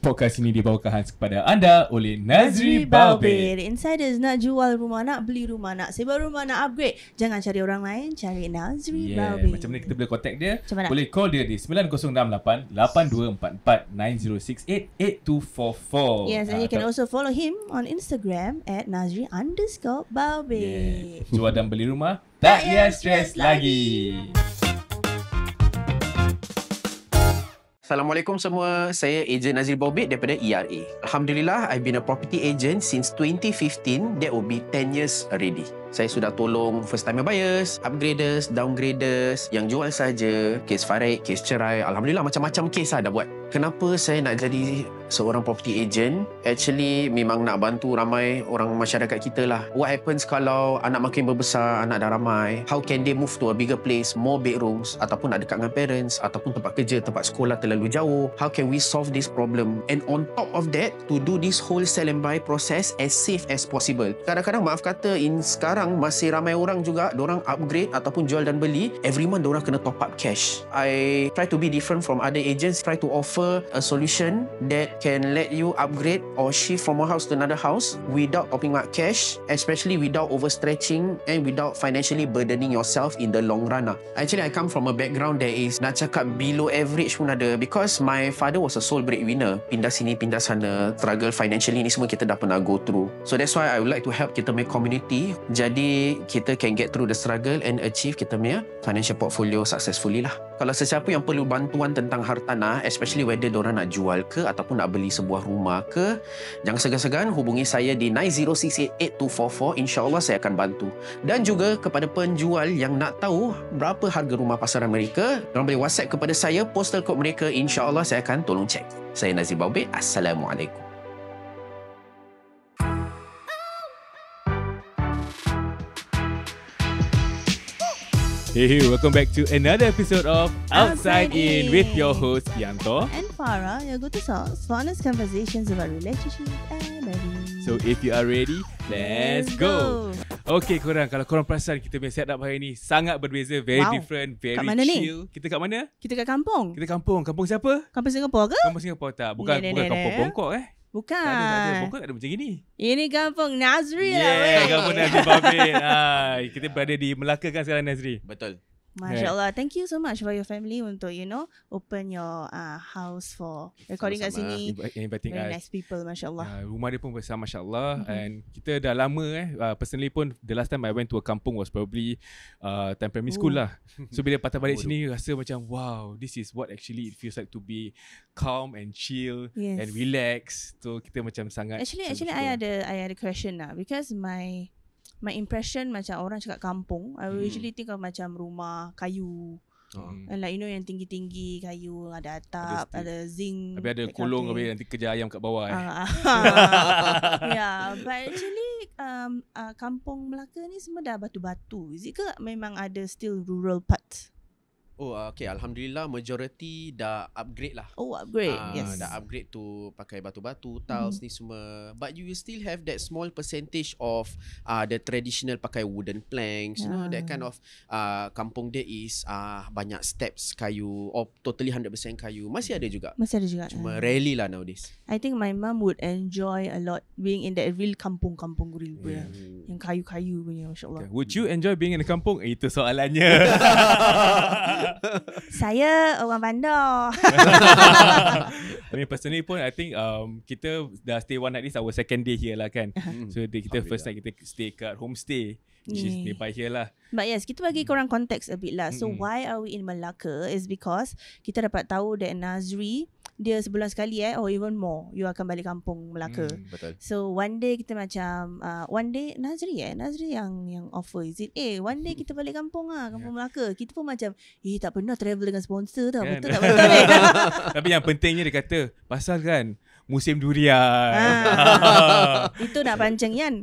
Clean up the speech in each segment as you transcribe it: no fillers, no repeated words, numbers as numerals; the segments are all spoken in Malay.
Podcast ini dibawakan khas kepada anda oleh Nazri Balbir. Insiders nak jual rumah, nak beli rumah, nak sewa rumah, nak upgrade, jangan cari orang lain, cari Nazri Balbir. Macam mana kita boleh contact dia? Boleh call dia di 9068 8244 9068 8244. Yes, and you can also follow him on Instagram at Nazri_Balbir. Jual dan beli rumah, tak payah stres lagi. Assalamualaikum semua, saya ejen Nazri Balbir daripada ERA. Alhamdulillah, I've been a property agent since 2015. That will be 10 years already. Saya sudah tolong first time buyers, upgraders, downgraders, yang jual saja, kes farik, kes cerai. Alhamdulillah, macam-macam kes dah buat. Kenapa saya nak jadi seorang property agent? Actually, memang nak bantu ramai orang masyarakat kita lah. What happens kalau anak makin berbesar, anak dah ramai? How can they move to a bigger place, more bedrooms, ataupun nak dekat dengan parents, ataupun tempat kerja, tempat sekolah terlalu jauh? How can we solve this problem? And on top of that, to do this whole sell and buy process as safe as possible. Kadang-kadang maaf kata, sekarang masih ramai orang juga, dorang upgrade ataupun jual dan beli. Every month dorang kena top up cash. I try to be different from other agents, try to offer a solution that can let you upgrade or shift from one house to another house without topping up cash, especially without overstretching and without financially burdening yourself in the long run. Actually, I come from a background that is, nak cakap below average pun ada, because my father was a sole breadwinner. Pindah sini, pindah sana, struggle financially ni semua kita dah pernah go through. So that's why I would like to help kita punya community, jadi kita can get through the struggle and achieve kita punya financial portfolio successfully lah. Kalau sesiapa yang perlu bantuan tentang hartanah, especially whether diorang nak jual ke ataupun nak beli sebuah rumah ke, jangan segan-segan hubungi saya di 90688244. InsyaAllah saya akan bantu. Dan juga kepada penjual yang nak tahu berapa harga rumah pasaran mereka, diorang boleh WhatsApp kepada saya, postal code mereka. InsyaAllah saya akan tolong cek. Saya Nazri Balbir. Assalamualaikum. Hey, welcome back to another episode of Outside In with your host Yanto and Farah, your go-to source for honest conversations about relationships and marriage. So if you are ready, let's go. Okay korang, kalau korang perasan kita punya setup hari ni sangat berbeza, very different, very kat mana chill. Kita kat mana? Kita kat kampung. Kita kampung. Kampung siapa? Kampung Singapura ke? Kampung Singapura tak? Bukan kampung Bongkok Bukan. Tak ada. Bongkok tak ada macam gini. Ini kampung Nazri lah. Kampung Nazri Balbir. Kita berada di Melaka kan sekarang, Nazri? Betul. Masya Allah. Thank you so much for your family untuk open your house for recording kat sini. Inviting very us. nice people, Masya Allah. Rumah dia pun besar, Masya Allah. And kita dah lama personally pun, the last time I went to a kampung was probably time primary school lah. So bila patah balik sini, rasa macam wow, this is what actually it feels like to be calm and chill and relax. So kita macam sangat Actually I ada question lah, because my impression macam orang cakap kampung, I usually think of macam rumah kayu. And like yang tinggi-tinggi kayu, ada atap, ada zinc, habis ada kolong, habis nanti kejar ayam kat bawah. Yeah, but actually kampung Melaka ni semua dah batu-batu. Is it ke memang ada still rural parts? Okay. Alhamdulillah, majority dah upgrade lah. Upgrade. Yes. Dah upgrade to pakai batu-batu, tiles ni semua. But you will still have that small percentage of the traditional pakai wooden planks. You know, that kind of kampung dia is banyak steps kayu, or totally 100% kayu. Masih ada juga. Cuma rarely lah nowadays. I think my mum would enjoy a lot being in that real kampung real punya. Yang kayu-kayu punya, Masya Allah. Would you enjoy being in a kampung? Itu soalannya. Saya orang bandar. I mean personally pun I think kita dah stay one night, this our second day here lah kan. So kita first night kita stay kat homestay, which is nearby here lah. But yes, kita bagi korang konteks a bit lah. So why are we in Melaka is because kita dapat tahu that Nazri, dia sebulan sekali or even more, you akan balik kampung Melaka. Betul. So one day kita macam one day Nazri yang offer, is it one day kita balik kampung Melaka. Kita pun macam tak pernah travel dengan sponsor tau, kan? Betul tak betul ni? Tapi yang pentingnya dia kata pasal kan musim durian. Itu nak pancing kan.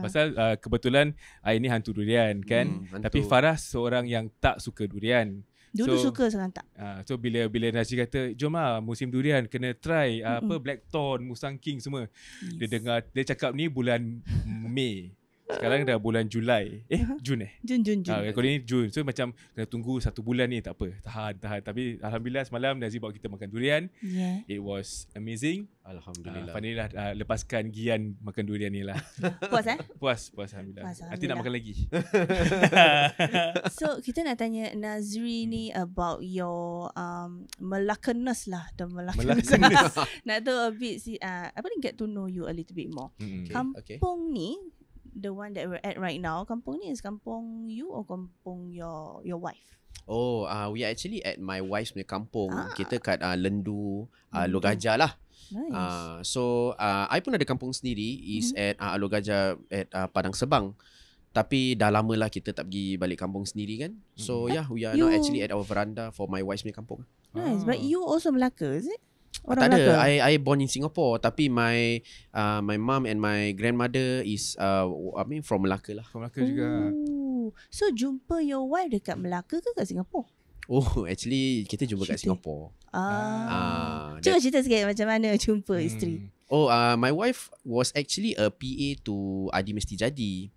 Pasal kebetulan ini hantu durian kan. Tapi Farah seorang yang tak suka durian. Dulu suka, sekarang tak. So bila Nazri kata jom musim durian kena try Blackthorn, Musang King semua. Dia dengar, dia cakap ni bulan Mei. Sekarang dah bulan Julai. Jun Jun. Kalau ni Jun. So macam kena tunggu 1 bulan ni, tak apa. Tahan. Tapi Alhamdulillah semalam Nazri bawa kita makan durian. Yeah. It was amazing. Alhamdulillah. Finally lah lepaskan Gian makan durian ni lah. Puas Puas Alhamdulillah. Nanti nak makan lagi. So kita nak tanya Nazri ni about your Melaka-ness lah. The Melaka-ness. Nak tahu a bit get to know you a little bit more. Kampung ni, the one that we're at right now, kampung ni is kampung you or kampung your wife? We are actually at my wife's punya kampung. Kita kat Lendu, Alor Gajah lah. Nice. I pun ada kampung sendiri is at Alor Gajah at Padang Sebang. Tapi dah lama lah kita tak pergi balik kampung sendiri kan. So we are now actually at our veranda for my wife's punya kampung. Nice. But you also Melaka, is it? Tak ada. I born in Singapore, tapi my mom and my grandmother is from Melaka lah. From Melaka juga. So jumpa your wife dekat Melaka ke kat Singapore? Actually kita jumpa kat Singapore. Cuba cerita sikit macam mana jumpa isteri. My wife was actually a PA to Adi Mesti Jadi.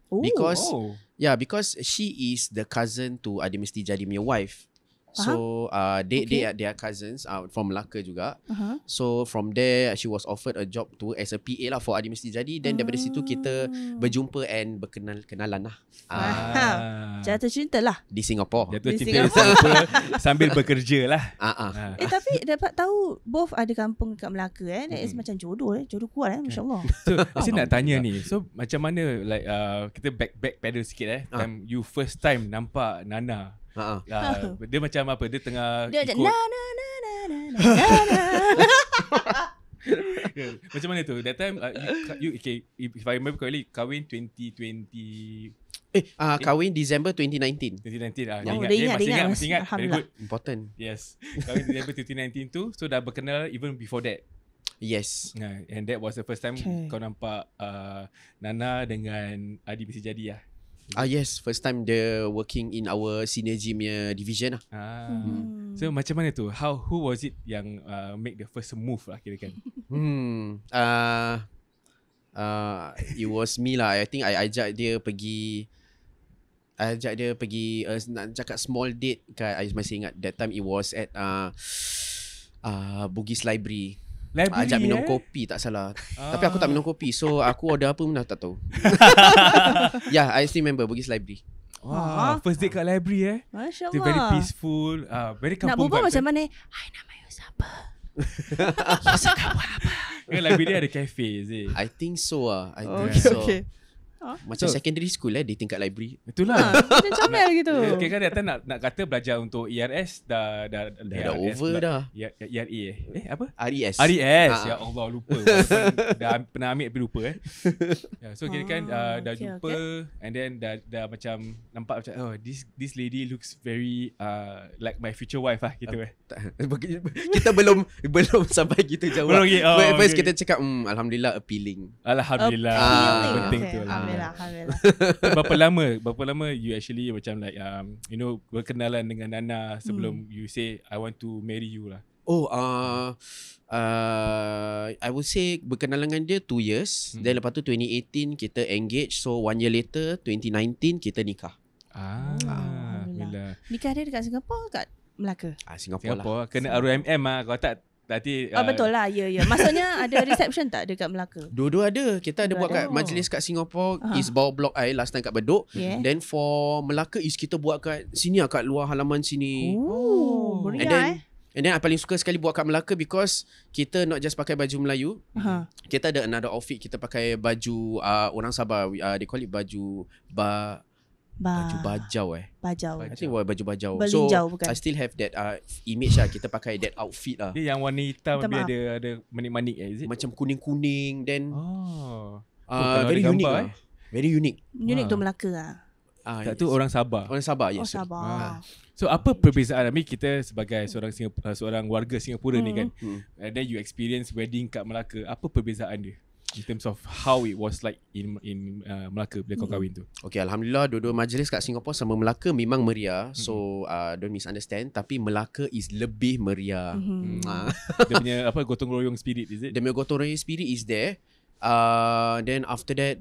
Because she is the cousin to Adi Mesti Jadi punya wife. So they are cousins from Melaka juga. So from there she was offered a job to as a PA lah for Adi Mesti Jadi. Then daripada situ kita berjumpa and berkenalan lah. Jatuh cinta lah di Singapore. Jatuh cinta di Singapore sambil bekerja lah. Tapi dapat tahu both ada kampung dekat Melaka That is macam jodoh jodoh kuat Masya-Allah. So saya nak tanya ni. So macam mana like kita back pedal sikit time you first time nampak Nana. Dia macam apa? Dia tengah dia ikut macam mana tu? That time you if I remember correctly, kahwin 2020. Kahwin December 2019. 2019 Masih ingat. Very good. Important. Yes. Kahwin December 2019 tu. So dah berkenal even before that. Yes. And that was the first time kau nampak Nana dengan Adi Mesti Jadi lah. Yes, first time dia working in our Synergy punya division lah. So macam mana tu? Who was it yang make the first move lah kira-kira? It was me lah. I think I ajak dia pergi nak cakap small date kat, I masih ingat that time it was at Bugis Library. Ajak minum kopi tak salah. Tapi aku tak minum kopi, so aku order apa pun tak tahu. I still remember Bugis Library. First date kat library Masya Allah. It's very peaceful, very kampung. Nak berbual macam mana? Hai, nama you siapa? You suka buat apa? Library dia ada cafe, is it? I think so I think so. Macam secondary school dating kat library. Itulah. Macam comel gitu. Kadang-kadang nak kata belajar untuk ERS dah over dah. ERA apa? RES. Ya Allah, lupa. Dah pernah ambil tapi lupa So kira kan dah jumpa and then dah macam nampak macam this lady looks very like my future wife lah gitu Kita belum sampai gitu jauh. First kita cakap alhamdulillah appealing. Alhamdulillah. Penting tu lah. Alhamdulillah. Berapa lama you actually macam like berkenalan dengan Nana sebelum you say I want to marry you lah? I would say berkenalan dengan dia 2 years. Then lepas tu 2018 kita engage. So 1 year later 2019 kita nikah. Alhamdulillah. Nikah dia dekat Singapore kat Melaka? Singapore lah. Kena RMM lah. Kalau tak nanti betul lah. Ya. Maksudnya ada reception tak dekat Melaka? Dua-dua ada. Kita ada buat kat majlis kat Singapore is bawah Blok I last time kat Bedok. Then for Melaka is kita buat kat sini lah, kat luar halaman sini. Meriah And then I paling suka sekali buat kat Melaka because kita not just pakai baju Melayu. Kita ada another outfit. Kita pakai baju orang Sabah. They call it baju bajau Bajau. I think baju bajau. Belinjau, so bukan? I still have that image lah. Kita pakai that outfit lah. Dia yang warna hitam tapi ada manik-manik is it? Macam kuning-kuning. Then very unique lah. Very unique. Unik tu Melaka lah. Tak tu orang Sabah. Orang Sabah, yes. Sabah. So apa perbezaan? Kita sebagai seorang warga Singapura ni kan, and then you experience wedding kat Melaka. Apa perbezaan dia in terms of how it was like in Melaka bila kau kahwin tu? Okay, alhamdulillah dua-dua majlis kat Singapore sama Melaka memang meriah. So don't misunderstand, tapi Melaka is lebih meriah. Dia punya gotong royong spirit, is it? Dia punya gotong royong spirit is there. Then after that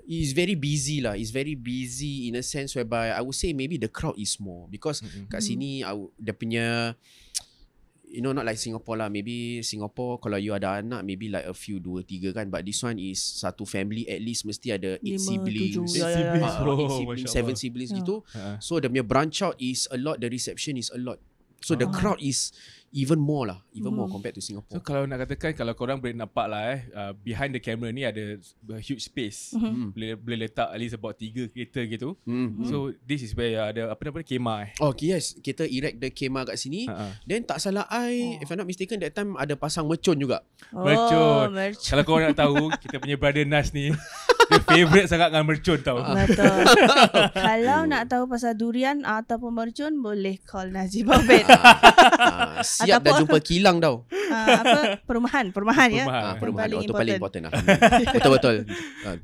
is very busy lah. It's very busy in a sense whereby I would say maybe the crowd is more because kat sini dia punya not like Singapore lah. Maybe Singapore kalau you ada anak maybe like a few 2-3 kan, but this one is satu family at least mesti ada 8 siblings, 7 siblings gitu. So the punya branch out is a lot, the reception is a lot. So the crowd is even more compared to Singapore. So kalau nak katakan, kalau korang boleh nampak lah behind the camera ni ada a huge space. Boleh letak at least about 3 kereta gitu. So this is where ada apa nama kemah Okay, yes, kita erect the kemah kat sini. Then tak salah if I'm not mistaken that time ada pasang mercun juga. Mercun. Kalau korang nak tahu, kita punya brother Nas ni dia favourite sangat dengan mercun tau. Betul. Kalau nak tahu pasal durian ataupun mercun, boleh call Nazir Bobet. Siap dah jumpa kilang tau. Perumahan ya. Perumahan itu paling important lah. Betul.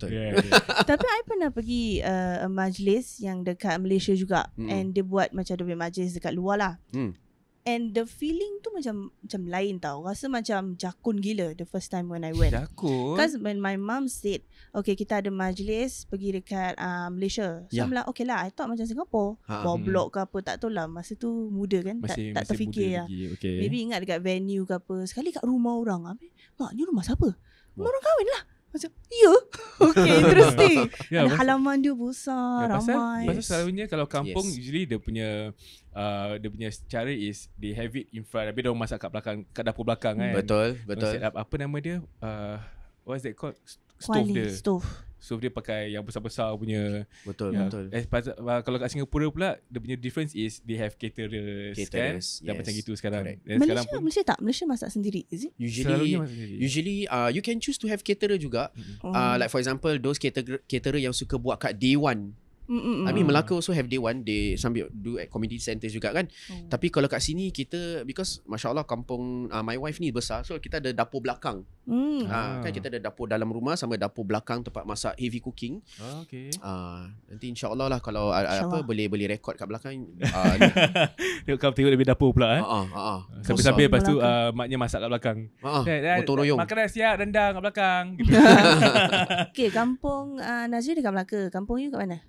Yeah. Tapi I pernah pergi majlis yang dekat Malaysia juga, and dia buat macam dia punya majlis dekat luar lah. And the feeling tu macam lain tau. Rasa macam jakun gila the first time when I went. Jakun? Because when my mom said, okay, kita ada majlis pergi dekat Malaysia. So I'm like, okay lah, I thought macam Singapore. Bawa blok ke apa, tak tahu lah. Masa tu muda kan, tak terfikir lah. Okay. Maybe ingat dekat venue ke apa. Sekali kat rumah orang. Mak, ni rumah siapa? Rumah orang kahwin lah. Macam, ya? Okay, interesting. Halaman dia besar, ramai. Pasal selalunya kalau kampung, usually dia punya cara is they have it in front, tapi dia masak kat belakang, kat dapur belakang kan. Betul. Set up, apa nama dia? What's that called? Stove dia pakai yang besar-besar punya. Betul. Kalau kat Singapura pula, dia punya difference is they have caterers kan? Dan macam gitu sekarang. Malaysia tak? Malaysia masak sendiri, is it? Usually you can choose to have caterer juga. Like for example, those caterer yang suka buat kat day one. I mean Melaka also have day one. They sambil do at community centers juga kan. Tapi kalau kat sini kita, because Masya Allah kampung my wife ni besar, so kita ada dapur belakang. Kan kita ada dapur dalam rumah sama dapur belakang tempat masak heavy cooking. Okay. Nanti insyaAllah lah kalau boleh rekod kat belakang. Kau tengok lebih dapur pula Sambil-sambil lepas tu maknya masak kat belakang. Gotong royong. Makanan siap, rendang kat belakang gitu. Okay, kampung Nazir dekat Melaka. Kampung you kat mana?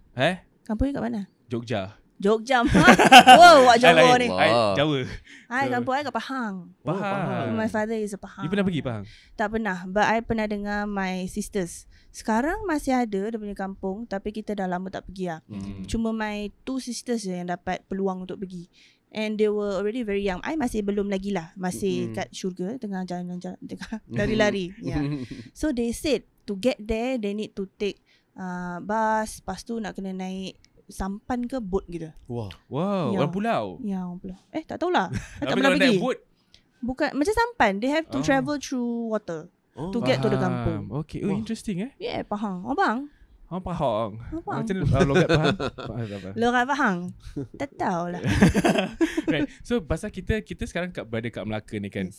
Kampung you kat mana? Jogja. Wow, wak Jawa ni. Jawa. Kampung I kat Pahang. My father is a Pahang. You pernah pergi Pahang? Tak pernah, but I pernah dengar my sisters. Sekarang masih ada dia punya kampung, tapi kita dah lama tak pergi lah. Cuma my 2 sisters je yang dapat peluang untuk pergi. And they were already very young. I masih belum lagi lah. Masih kat syurga, tengah jalan lari-lari. So they said to get there, they need to take bus. Lepas tu nak kena naik sampan ke boat gitu. Wow, orang pulau. Ya, orang pulau. Tak tahulah. Tak Tapi pernah kalau pergi. naik boat, bukan macam sampan. They have to travel through water to get to the kampung. Okay, interesting Yeah, Pahang. Abang. Pahang. Macam logat Pahang. Logat Pahang. Tak tahulah. Right. So pasal kita sekarang berada kat Melaka ni kan.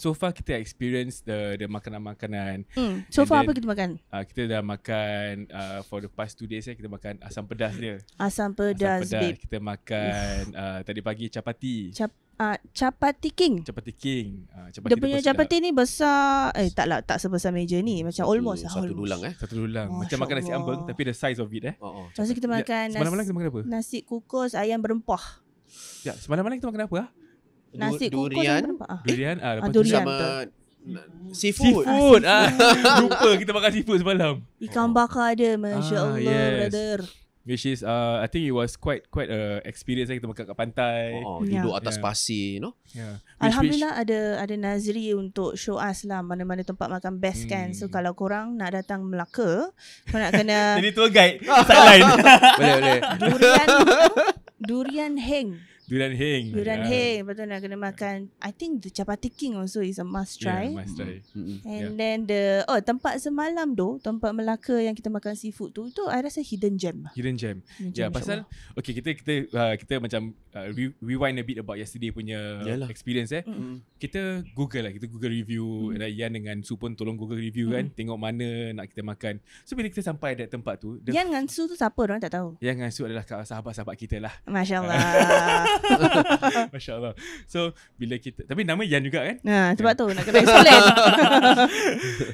So far kita experience the makanan-makanan. So far apa kita makan? Kita dah makan for the past 2 days kita makan asam pedas dia. Asam pedas, babe. Kita makan tadi pagi capati. Chapati King. Dia punya chapati ni besar. Tak sebesar meja ni. Macam almost satu dulang. Satu dulang. Macam makan nasi ambeng tapi the size of it Lepas tu kita makan semalam malam kita makan apa? Nasi kukus ayam berempah. Semalam malam kita makan apa? Nasi kukus ayam berempah. Durian. Durian sama seafood. Lupa kita makan seafood semalam. Ikan bakar ada. Masya Allah, brother. Which is I think it was quite a experience kita makan kat pantai. Duduk atas pasir, Alhamdulillah ada Nazri untuk show us lah mana-mana tempat makan best kan. So kalau korang nak datang Melaka, korang nak kena jadi tour guide sideline. Boleh. Durian heng. Durian heng. Lepas tu nak kena makan, I think the Chapati King also is a must try. Must try. And then the tempat semalam tu, tempat Melaka yang kita makan seafood tu, itu I rasa hidden gem. Pasal okay, kita macam rewind a bit about yesterday punya experience Kita Google review. Yan dengan Su pun tolong Google review kan, tengok mana nak kita makan. So bila kita sampai dekat tempat tu, Yan dengan Su tu siapa, orang tak tahu. Yan dengan Su adalah sahabat-sahabat kita lah. Masya Allah. Masya Allah. So bila kita, tapi nama Yan juga kan? Sebab tu nak kena explain.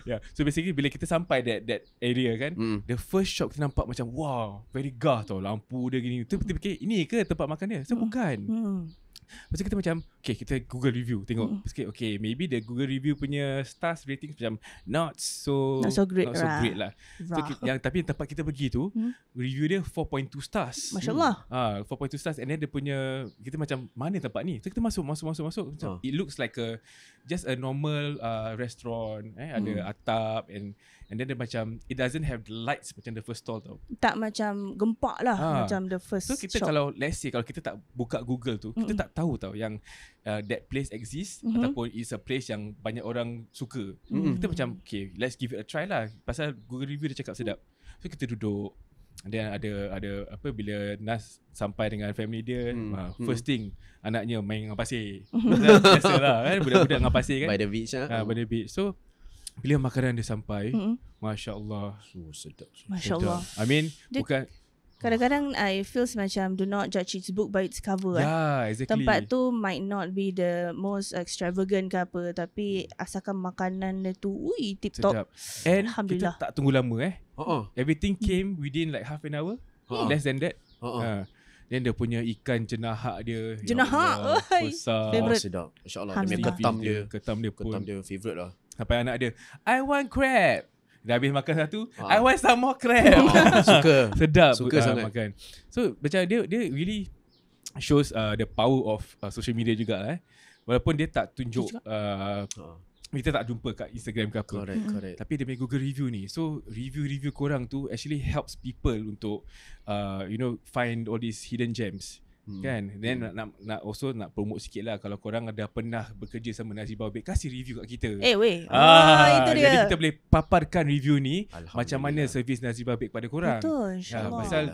Yeah. So basically bila kita sampai that area kan, the first shop kita nampak macam wow, very gah tau, lampu dia gini. Tu kita fikir ini ke tempat makan dia? So bukan. Lepas tu kita macam okay, kita Google review tengok sikit. Okay, maybe the Google review punya stars rating macam not so great lah. So tapi tempat kita pergi tu review dia 4.2 stars. Masya Allah. 4.2 stars. And then dia punya, kita macam mana tempat ni? So kita masuk macam, it looks like just a normal restaurant, ada atap and then dia macam it doesn't have the lights macam the first stall tau. Tak macam gempak lah macam the first shop. So kita kalau let's say kalau kita tak buka Google tu, kita tak tahu tau yang that place exists ataupun is a place yang banyak orang suka. Kita macam okay, let's give it a try lah. Pasal Google review dia cakap sedap. So kita duduk. Dan ada apa, bila Nas sampai dengan family dia, first thing anaknya main dengan pasir. Biasalah kan, budak-budak dengan pasir kan. By the beach by the beach. So bila makanan dia sampai, Masya Allah, sedap. Masya Allah. I mean bukan, kadang-kadang I feels macam do not judge its book by its cover. Exactly. Tempat tu might not be the most extravagant ke apa, tapi asalkan makanan dia tu tip top. And Alhamdulillah, kita tak tunggu lama everything came within like half an hour, less than that. Then dia punya ikan jenahak dia, jenahak besar, favorite. Sedap. InsyaAllah. Dia ketam dia pun favorite lah. Sampai anak dia, I want crab. Dah habis makan satu, I want some more crab. Suka. Sedap sangat makan. So macam dia really shows the power of social media juga Walaupun dia tak tunjuk kita tak jumpa kat Instagram ke apa. Correct. Tapi dia punya Google review ni, so review korang tu actually helps people untuk find all these hidden gems. Kan. Then nak also nak promote sikit lah, kalau korang ada pernah bekerja sama Nazir Baobek, kasih review kat kita. Itu dia. Jadi kita boleh paparkan review ni macam mana servis Nazir Baobek pada korang. Betul, insyaAllah. Pasal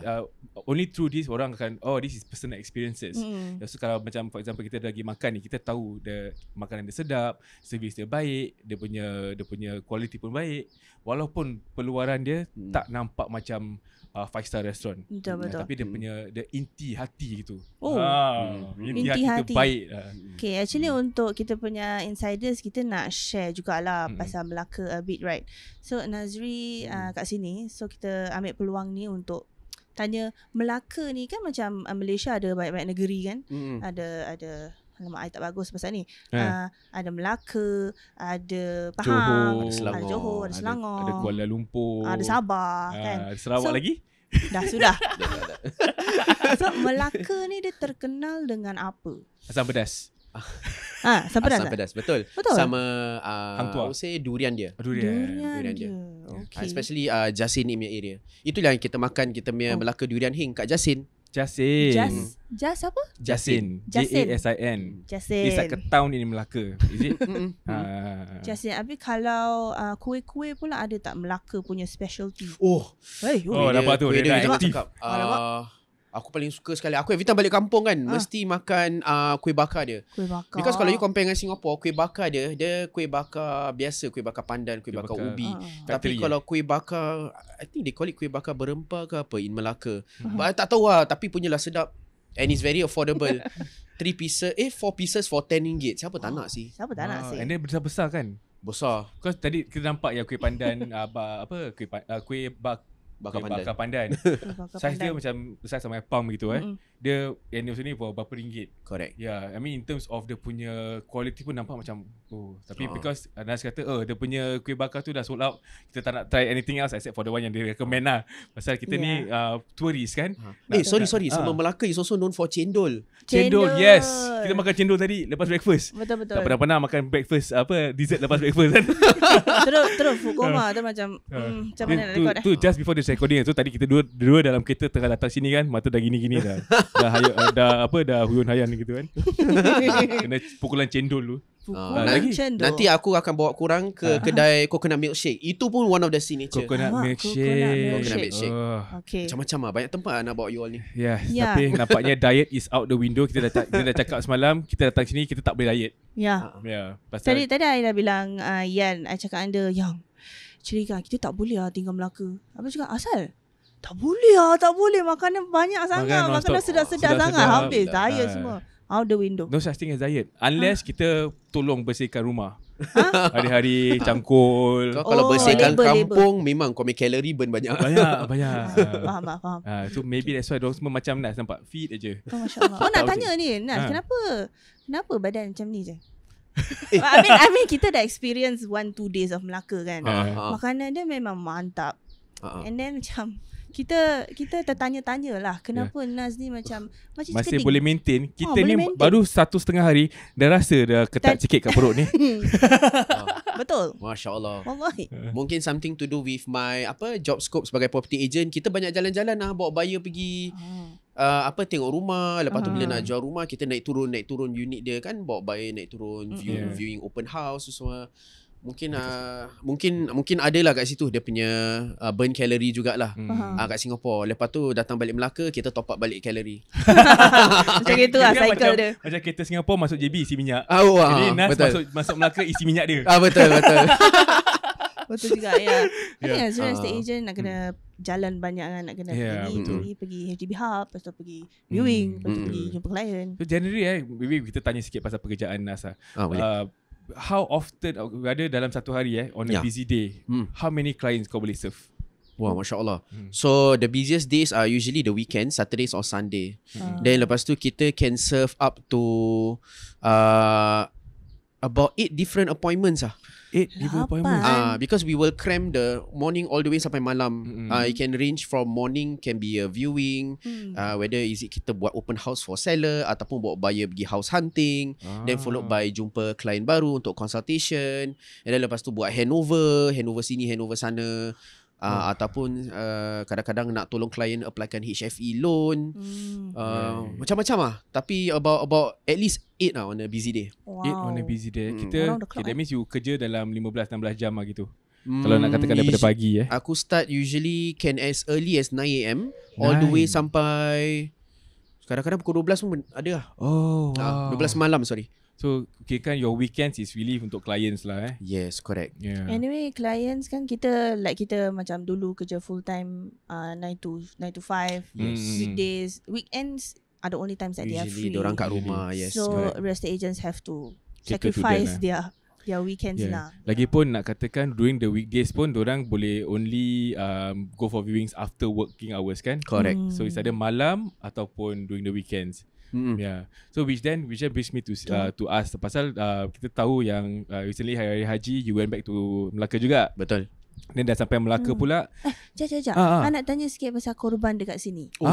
only through this orang akan this is personal experiences. So kalau macam for example kita lagi makan ni, kita tahu makanan dia sedap, servis dia baik, dia punya quality pun baik, walaupun peluaran dia tak nampak macam 5-star restaurant. Betul. Tapi dia punya inti hati gitu. Inti hati baik lah. Okay, actually untuk kita punya insiders, kita nak share jugalah pasal Melaka a bit, right? So Nazri kat sini, so kita ambil peluang ni untuk tanya, Melaka ni kan macam Malaysia ada banyak-banyak negeri kan. Ada alamak, I tak bagus pasal ni. Ada Melaka, ada Pahang, ada Johor, ada Selangor, ada Kuala Lumpur, ada Sabah, kan. Ada Sarawak lagi? Sudah. So Melaka ni dia terkenal dengan apa? Asam pedas. Asam pedas. Betul. Sama Hang Tuah. I would say durian dia. Durian dia. Okay. Especially Jasin ni punya area. Itulah yang kita makan, kita punya Melaka durian hing kat Jasin. Jas apa? Jasin. Jasin. It's like a town in Melaka. Is it? Jasin. Habis kalau kuih-kuih pula ada tak Melaka punya specialty? dapat tu. Dia cakap. Aku paling suka sekali. Aku every time balik kampung kan, mesti makan kuih bakar dia. Kuih bakar. Because kalau you compare dengan Singapore, kuih bakar dia kuih bakar biasa, kuih bakar pandan, kuih bakar ubi. Tapi kalau kuih bakar, I think they call it kuih bakar berempah ke apa in Melaka. But I tak tahu lah, tapi punyalah sedap. And it's very affordable. 4 pieces for RM10. Siapa tak nak sih? Siapa tak nak sih? And then besar-besar kan? Besar. Because tadi kita nampak kuih pandan, kuih bakar pandan. Saiz dia macam besar sama palm gitu Dia yang ni for berapa ringgit. Correct. I mean in terms of dia punya quality pun nampak macam tapi because Nas kata dia punya kuih bakar tu dah sold out, kita tak nak try anything else except for the one yang dia recommend lah. Pasal kita ni tourist kan. Sorry sama Melaka is also known for cendol. Cendol, yes. Kita makan cendol tadi lepas breakfast. Betul. Tak pernah makan breakfast dessert lepas breakfast kan. Terus food coma tu macam macam mana nak record tu just before this recording tu, tadi kita dua dalam kereta tengah datang sini kan, mata dah gini-gini dah. dah huyun hayan gitu kan. Kena pukulan cendol tu. Nanti aku akan bawa korang ke kedai coconut milkshake. Itu pun one of the signature. Coconut milkshake. Okay. Macam-macam lah. Banyak tempat nak bawa you all ni. Tapi nampaknya diet is out the window. Kita dah cakap semalam, kita datang sini kita tak boleh diet. Tadi I dah bilang Yan, I cakap anda, Yang actually kan kita tak boleh tinggal Melaka. Apa cakap? Asal? Tak boleh makanan banyak sangat, makanan non-stop. sedap-sedap sangat, Sedap-sedap. habis diet semua out the window. No such thing as diet unless kita tolong bersihkan rumah. Hari-hari cangkul. Kau kalau Oh, bersihkan label. kampung memang kau punya kalori burn banyak. Banyak. Faham. So maybe that's why diorang semua macam Nas, nampak fit aje. Oh, Masya Allah. Oh, nak Tahu tanya ni, Nas, Ha. kenapa badan macam ni je? I mean kita dah experience 1-2 days of Melaka kan. Makanan dia memang mantap. And then macam kita tertanya-tanya lah kenapa Nas ni macam Masih boleh maintain. Kita boleh ni maintain. baru 1.5 hari dah rasa dah ketat sikit kat perut ni. Betul. Masya Allah. Wallahi. Mungkin something to do with my job scope sebagai property agent. Kita banyak jalan-jalan lah, bawa buyer pergi tengok rumah. Lepas tu bila nak jual rumah, kita naik turun unit dia kan, bawa buyer naik turun, viewing open house semua. Mungkin ada lah kat situ dia punya burn calorie jugalah kat Singapore. Lepas tu datang balik Melaka, kita top up balik calorie. Macam gitu lah cycle dia. Macam kereta Singapore masuk JB isi minyak. Jadi Nas betul. masuk Melaka isi minyak dia. Betul. Betul juga ya. I think as real estate agent nak kena jalan banyak kan, nak kena pergi HDB Hub, lepas tu pergi viewing, lepas tu pergi jumpa klien. So generally maybe kita tanya sikit pasal pekerjaan Nas lah. Boleh. How often ada dalam satu hari on a busy day, how many clients kau boleh serve? Wah, Masya Allah. So the busiest days are usually the weekend, Saturdays or Sunday. Then lepas tu kita can serve up to about 8 different appointments 8 different appointments. Because we will cram the morning all the way sampai malam. It can range from morning, can be a viewing, whether is it kita buat open house for seller ataupun bawa buyer pergi house hunting, then followed by jumpa klien baru untuk consultation, and then lepas tu buat handover sini, handover sana. Ataupun kadang-kadang nak tolong klien applykan HFE loan. Macam-macam lah. Tapi about at least 8 on a busy day. 8 on a busy day. That means you kerja dalam 15-16 jam lah gitu. Kalau nak katakan daripada pagi Aku start usually can as early as 9 AM all the way sampai kadang-kadang pukul 12 pun ada lah. 12 malam sorry. So kan your weekends is really untuk clients lah Yes, correct. Anyway, clients kan kita macam dulu kerja full time 9 to 5. Weekdays, weekends are the only times that they are free. Usually diorang kat rumah. Yes, so correct. real estate agents have to Cater to sacrifice them their weekends lah. Lagipun nak katakan during the weekdays pun diorang boleh only go for viewings after working hours kan. Correct. So it's either malam ataupun during the weekends. So which then brings me to ask pasal kita tahu yang recently hari haji you went back to Melaka juga. Betul. Then dah sampai Melaka pula. Sekejap. Nak tanya sikit pasal korban dekat sini. Go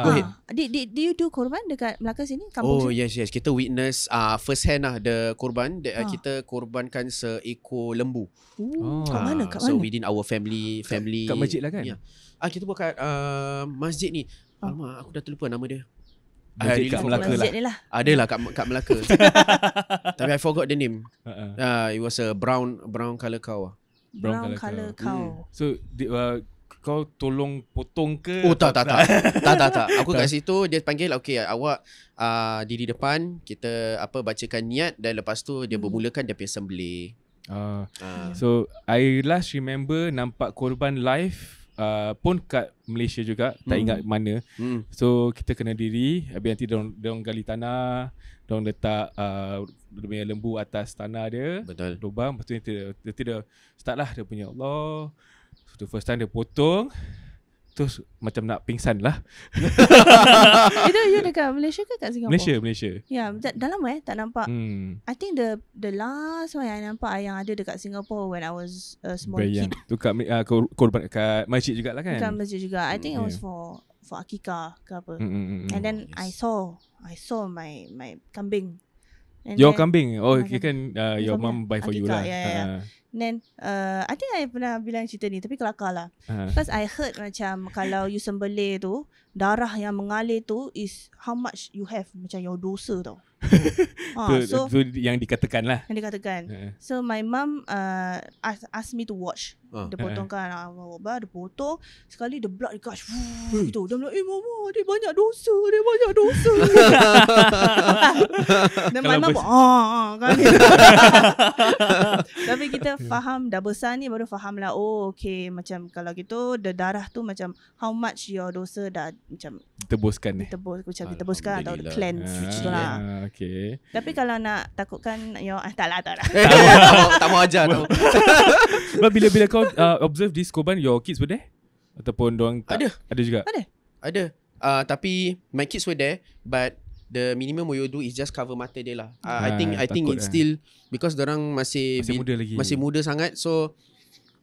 ahead. Did you do korban dekat Melaka sini? Yes. Kita witness first hand lah the korban. Kita korbankan seekor lembu. Kat mana? So within our family. Kat masjid lah kan? Kita buat kat masjid ni. Alamak, aku dah terlupa nama dia. Kat Melaka lah. Adalah kat Melaka. Tapi I forgot the name. It was a brown color cow. Brown color cow. So kau tolong potong ke? Tak. Aku kat situ dia panggil, okay, awak diri depan, kita bacakan niat, dan lepas tu dia bermulakan dia punya sembelih. So I last remember nampak korban live pun kat Malaysia juga, tak ingat mana. So kita kena diri, habis nanti diorang gali tanah, diorang letak dia punya lembu atas tanah dia. Betul. Lubang, lepas tu dia start lah dia punya Allah. So the first time dia potong, terus macam nak pingsan lah. Itu you dekat Malaysia ke kat Singapore? Malaysia. Ya, dah lama tak nampak. I think the last one yang I nampak yang ada dekat Singapore when I was a small kid. Tu kat korban kat masjid jugalah kan? Dekat masjid juga. I think it was for akikah ke apa. And then I saw my kambing. Your kambing? Kan your mum buy for you lah. Yeah. Then I think I pernah bilang cerita ni, tapi kelakar lah. Because I heard macam kalau you sembelih tu, darah yang mengalir tu is how much you have, macam your dosa tau. So yang dikatakan lah. Yang dikatakan. So my mum asked me to watch. Dia potongkan dia potong. Sekali the blood gush gitu. Dia bilang, mama, dia banyak dosa. Dan my mum kan. Tapi kita kita faham dah besar ni baru faham lah. Oh okay, macam kalau gitu darah tu macam how much your dosa dah macam Tebuskan ditebuskan atau Alhamdulillah. cleanse macam tu lah. Okay. Tapi kalau nak takutkan tak lah. Tak mau ajar tau. But bila kau observe this korban, your kids were there? Ataupun diorang tak? Ada juga? Ada. Tapi my kids were there, but the minimum we will do is just cover mata dia lah. I think it's still because dorang masih muda lagi. Masih muda sangat, so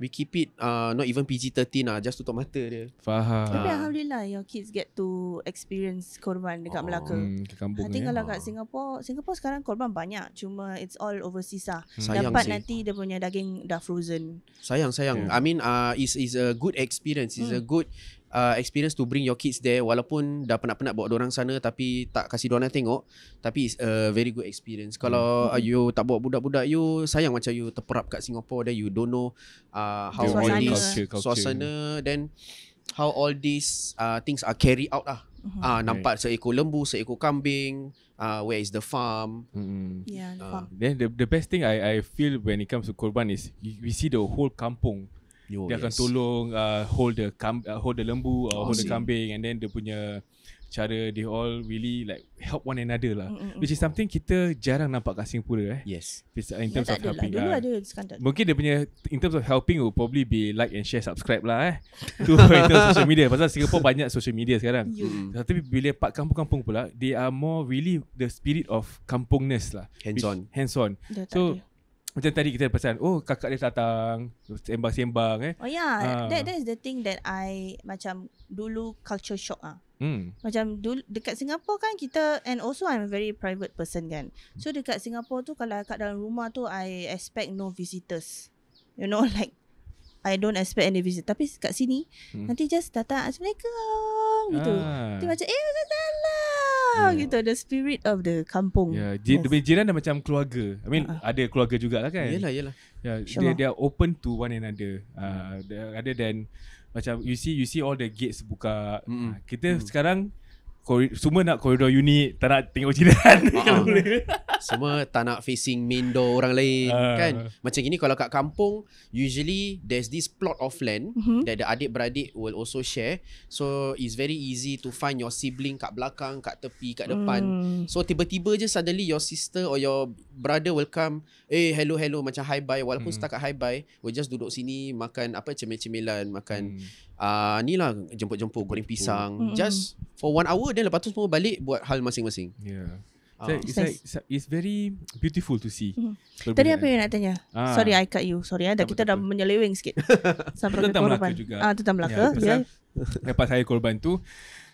we keep it not even PG-13 lah, just tutup mata dia. Faham. Tapi Alhamdulillah your kids get to experience korban dekat Melaka. Ke kampung I think kalau kat Singapore sekarang korban banyak, cuma it's all overseas lah. Sayang Dapat sih. nanti dia punya daging dah frozen. Sayang. I mean is a good experience. It's a good experience to bring your kids there, walaupun dah penat-penat bawa dorang sana tapi tak kasih dorang tengok, tapi it's a very good experience. Kalau you tak bawa budak-budak you, sayang macam you terperap kat Singapore, then you don't know how all this suasana, then how all these things are carried out lah. Nampak seekor lembu, seekor kambing, where is the farm. Yeah, the farm. Then the best thing I feel when it comes to korban is we see the whole kampung. Dia akan tolong hold the lembu or hold the kambing, and then dia punya cara they all really like help one another lah. Which is something kita jarang nampak kat Singapura Yes. In terms of helping. Dulu ada sekarang. Mungkin dia punya in terms of helping will probably be like and share, subscribe lah tu in terms of social media. Pasal Singapore banyak social media sekarang. Tapi bila part kampung-kampung pula, they are more really the spirit of kampungness lah. Hands on. So macam tadi kita pesan, kakak dia datang sembang-sembang that is the thing that I macam dulu culture shock Macam dulu dekat Singapore kan kita, and also I'm a very private person kan. So dekat Singapore tu kalau kat dalam rumah tu I expect no visitors. You know, like I don't expect any visit. Tapi kat sini nanti just datang Assalamualaikum gitu. Dia macam gitu, the spirit of the kampung. Jiran dah macam keluarga. I mean ada keluarga jugalah kan. Yelah. They are open to one another. Other than macam you see all the gates buka. Kita sekarang semua nak koridor unit, tak nak tengok jiran. Kalau boleh. Semua tak nak facing main door orang lain kan. Macam gini kalau kat kampung, usually there's this plot of land that the adik-beradik will also share. So it's very easy to find your sibling kat belakang, kat tepi, kat depan. So tiba-tiba je suddenly your sister or your brother will come, hello macam hi bye, walaupun setakat hi bye, we'll just duduk sini makan cemil-cemilan, makan ni lah, jemput-jemput, goreng pisang, just for 1 hour, then lepas tu semua balik buat hal masing-masing. It's very beautiful to see. Tadi apa yang nak tanya? Sorry I cut you. Sorry kita dah menyeleweng sikit. Sampai tentang Melaka juga. Tentang Melaka. Lepas hari korban tu,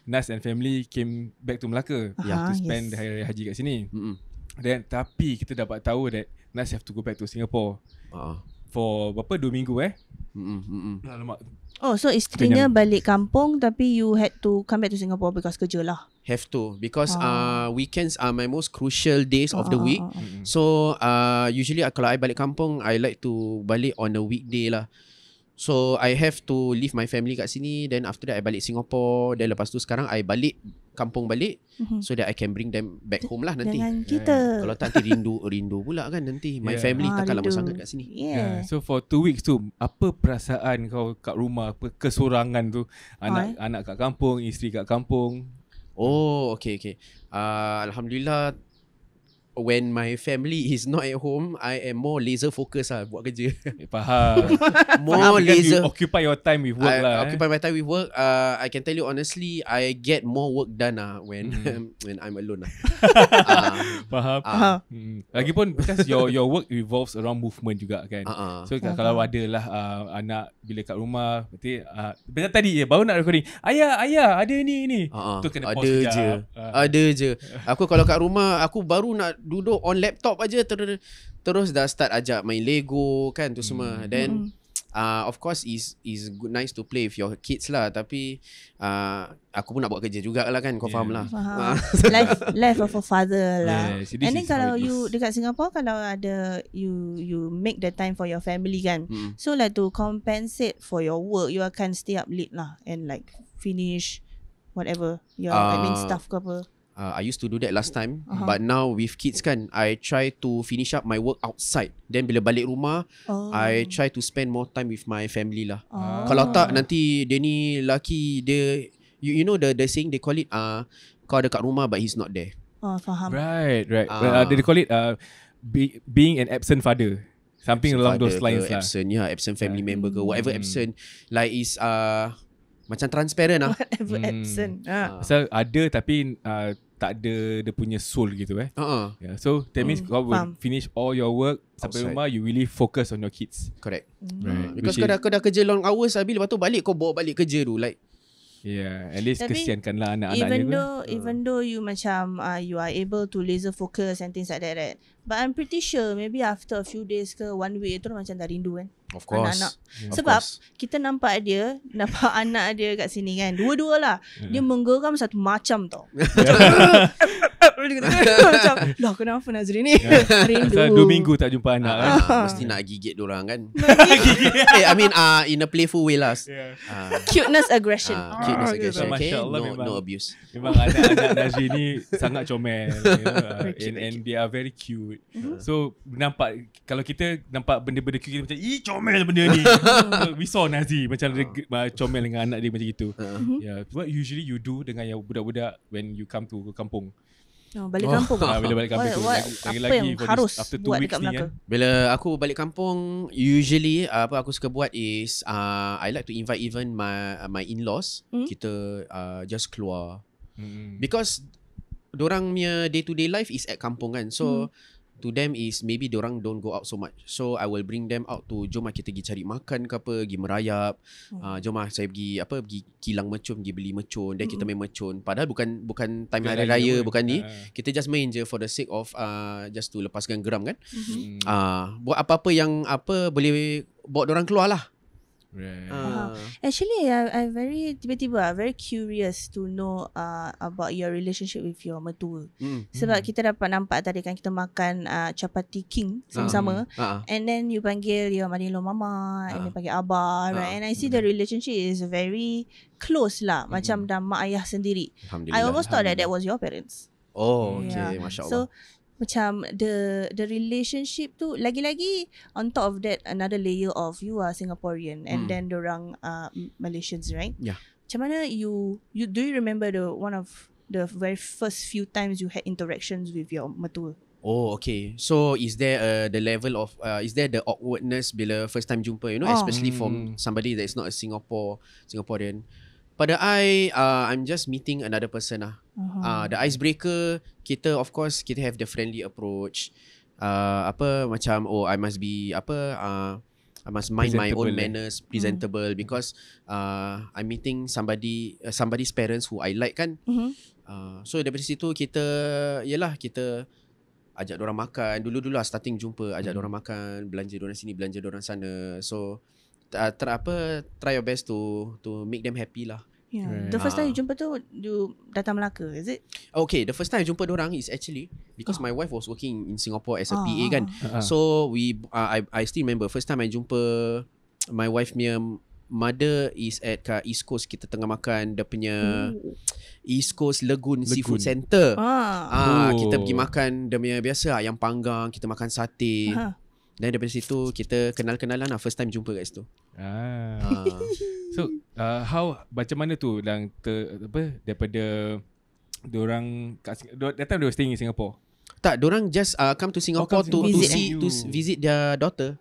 Nas and family came back to Melaka to spend hari haji kat sini. Then tapi kita dapat tahu that Nas have to go back to Singapore for berapa 2 minggu Alamak. So isterinya balik kampung, tapi you had to come back to Singapore because kerja lah. Have to, because weekends are my most crucial days of the week. So usually kalau I balik kampung, I like to balik on a weekday lah. So I have to leave my family kat sini, then after that I balik Singapore, then lepas tu sekarang I balik kampung balik, so that I can bring them back home lah nanti. Dengan kita. Kalau tak nanti rindu pula kan nanti. My family takkan lama sangat kat sini. So for 2 weeks tu, apa perasaan kau kat rumah, kesorangan tu, anak kat kampung, isteri kat kampung? Okay. Alhamdulillah, when my family is not at home, I am more laser focus lah buat kerja. Faham. More laser. You occupy your time with work lah. Occupy my time with work. I can tell you honestly, I get more work done when I'm alone lah. Faham. Lagipun because your work revolves around movement juga kan. So kalau ada lah anak bila kat rumah, berarti macam tadi baru nak recording. Ayah ada ni. Tu kena pause sekejap. Ada je. Aku kalau kat rumah, aku baru nak duduk on laptop aja terus dah start ajak main Lego kan tu semua. Then of course is good, nice to play with your kids lah, tapi aku pun nak buat kerja jugalah kan, kau faham lah. Life of a father lah. And then kalau you dekat Singapore, kalau ada you make the time for your family kan, so like to compensate for your work, you akan stay up late lah and like finish whatever your admin stuff ke apa. I used to do that last time, but now with kids kan, I try to finish up my work outside. Then bila balik rumah, I try to spend more time with my family lah. Kalau tak nanti dia ni lelaki, dia you know the saying they call it kau ada kat rumah but he's not there. Faham. Right. They call it being an absent father. Something Absent along father those lines ke, lah. absent family member ke, whatever absent, like is macam transparent lah. Whatever absent. Pasal ada tapi tak ada dia punya soul gitu Yeah, so that means kau will finish all your work sampai Outside. rumah, you really focus on your kids. Correct. Right. Because Which kau dah kerja long hours habis, lepas tu balik kau bawa balik kerja tu, like Yeah, at least Tapi, kesiankanlah anak-anaknya. even though you macam you are able to laser focus and things like that, right? But I'm pretty sure maybe after a few days ke 1 week tu macam dah rindu kan. of course. Anak-anak. Of Sebab course. kita nampak anak dia kat sini kan. Dua-dua lah. Dia menggeram satu macam tau. Macam, lah kenapa Nazri ni? Rindu. Pasal 2 minggu tak jumpa anak kan. Mesti nak gigit diorang kan. I mean in a playful way lah. Cuteness aggression. Cuteness aggression. Okay, Masya Allah, no abuse. Memang anak-anak Nazri ni sangat comel, and they are very cute. So nampak, kalau kita nampak benda-benda cute, kita macam comel benda ni. So, we saw Nazri macam dia comel dengan anak dia macam gitu. Yeah, what usually you do dengan yang budak-budak when you come to kampung? Balik kampung. Bila balik kampung tu apa yang harus after 2 buat weeks dekat ni Melaka? kan. Bila aku balik kampung, usually apa aku suka buat is I like to invite even my in-laws. Kita just keluar. Because dorang punya day-to-day life is at kampung kan. So to them is maybe dorang don't go out so much. So I will bring them out to, jom kita pergi cari makan ke apa, pergi merayap. Jom saya pergi kilang mercun, pergi beli mercun, dan kita main mercun. Padahal bukan time hari raya, bukan ni. Kita just main je for the sake of just to lepaskan geram kan. Buat apa-apa yang boleh bawa dorang keluar lah. Right. Actually, I very tiba-tiba very curious to know about your relationship with your mertua. Sebab kita dapat nampak tadi kan kita makan chapati king sama-sama, and then you panggil your mother-in-law mama, and then panggil abah, right? And I see the relationship is very close lah, macam dah mak ayah sendiri. I almost thought that was your parents. Oh, okay, Masya Allah. So macam the relationship tu, lagi-lagi on top of that another layer of you are Singaporean and then dorang Malaysians, right? Yeah. Macam mana you do you remember one of the very first few times you had interactions with your mertua? Oh, okay. So is there the level of is there the awkwardness bila first time jumpa, you know, especially from somebody that is not a Singaporean. Pada I'm just meeting another person lah. The icebreaker, kita of course kita have the friendly approach. Macam I must be I must mind my own manners, presentable, because I'm meeting somebody's parents who I like kan. So daripada situ kita ajak dorang makan. Dulu lah starting jumpa, ajak dorang makan, belanja dorang sini, belanja dorang sana. So try your best to make them happy lah. Yeah. Right. The first time you jumpa tu, you datang Melaka, is it? Okay, the first time I jumpa dorang is actually because my wife was working in Singapore as a PA kan. So I still remember first time I jumpa my wife punya mother is at East Coast. Kita tengah makan dia punya East Coast Lagoon Seafood Center. Kita pergi makan dia punya biasa ayam panggang, kita makan sate. Dan daripada situ kita kenal-kenalan lah, first time jumpa kat situ. So macam mana tu daripada diorang that time they were staying in Singapore? Tak, diorang just come to Singapore to visit their daughter.